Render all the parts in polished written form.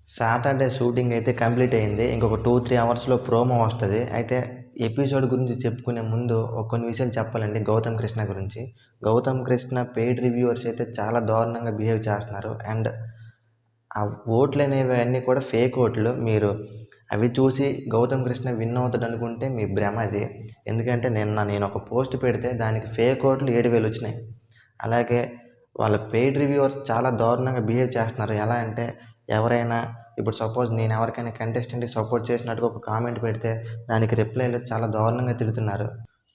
Saturday shooting అయితే complete అయింది. ఇంకొక 2, 3 అవర్స్‌లో ప్రోమో వస్తది. అయితే ఎపిసోడ్ గురించి చెప్పుకునే ముందు కొన్ని విషయాలు చెప్పాలండి 'గౌతమ్ కృష్ణ' గురించి. 'గౌతమ్ కృష్ణ' పెయిడ్ రివ్యూవర్స్ అయితే చాలా దారుణంగా బిహేవ్ చేస్తున్నారు. అండ్ ఆ ఓట్లనేవి అన్నీ కూడా ఫేక్ ఓట్లు. మీరు అవి చూసి 'గౌతమ్ కృష్ణ' విన్ అవుతాడనుకుంటే మీ భ్రమ అది. ఎందుకంటే నేనొక పోస్ట్ పెడితే దానికి ఫేక్ ఓట్లు 7,000 వచ్చినాయి. అలాగే వాళ్ళ పెయిడ్ రివ్యూవర్స్ చాలా దారుణంగా బిహేవ్ చేస్తున్నారు. ఎలా అంటే ఎవరైనా ఇప్పుడు సపోజ్ నేను ఎవరికైనా కంటెస్టెంట్‌కి సపోర్ట్ చేసినట్టుగా ఒక కామెంట్ పెడితే దానికి రిప్లైలో చాలా దారుణంగా తిడుతున్నారు.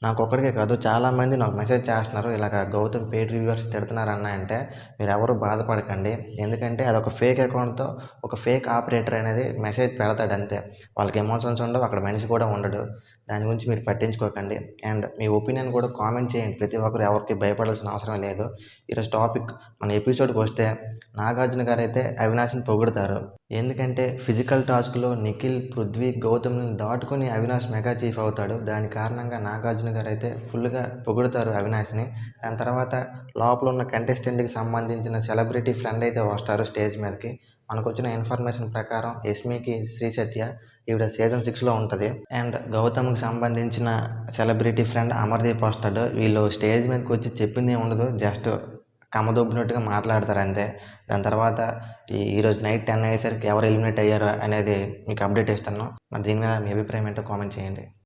నాకొక్కడికే కాదు చాలామంది నాకు మెసేజ్ చేస్తున్నారు. ఇలాగ 'గౌతమ్' పెయిడ్ రివ్యూవర్స్ తిడుతున్నారన్న అంటే మీరెవరు బాధపడకండి. ఎందుకంటే అదొక ఫేక్ అకౌంట్‌తో ఒక ఫేక్ ఆపరేటర్ అనేది మెసేజ్ పెడతాడంతే. వాళ్ళకి ఎమోషన్స్ ఉండవు. అక్కడ మనిషి కూడా ఉండడు. దాని గురించి మీరు పట్టించుకోకండి. అండ్ మీ ఒపీనియన్ కూడా కామెంట్ చేయండి. ప్రతి ఒక్కరు ఎవరికీ భయపడాల్సిన అవసరం లేదు. ఈరోజు టాపిక్ మన ఎపిసోడ్‌కి వస్తే నాగార్జున గారైతే అవినాష్‌ని పొగుడుతారు. ఎందుకంటే ఫిజికల్ టాస్క్‌లో నిఖిల్, పృథ్వీ, గౌతమ్‌ని దాటుకొని అవినాష్ మెగా చీఫ్ అవుతాడు. దాని కారణంగా నాగార్జున గారైతే ఫుల్‌గా పొగుడుతారు అవినాష్‌ని. దాని తర్వాత లోపల ఉన్న కంటెస్టెంట్‌కి సంబంధించిన సెలబ్రిటీ ఫ్రెండ్ అయితే వస్తారు స్టేజ్ మీదకి. మనకొచ్చిన ఇన్ఫర్మేషన్ ప్రకారం యష్మికి శ్రీ సత్య ఈవిడ సీజన్ 6లో ఉంటది. అండ్ గౌతమ్‌కి సంబంధించిన సెలబ్రిటీ ఫ్రెండ్ అమర్దీప్ వస్తాడు. వీళ్ళు స్టేజ్ మీదకి వచ్చి చెప్పిందేం ఉండదు. జస్ట్ కమ్మదొబ్బినట్టుగా మాట్లాడతారు అంతే. దాని తర్వాత ఈరోజు నైట్ 10 అయ్యేసరికి ఎవరు ఎలిమినేట్ అయ్యారు అనేది మీకు అప్డేట్ ఇస్తాను. మరి దీని మీద మీ అభిప్రాయం ఏంటో కామెంట్ చేయండి.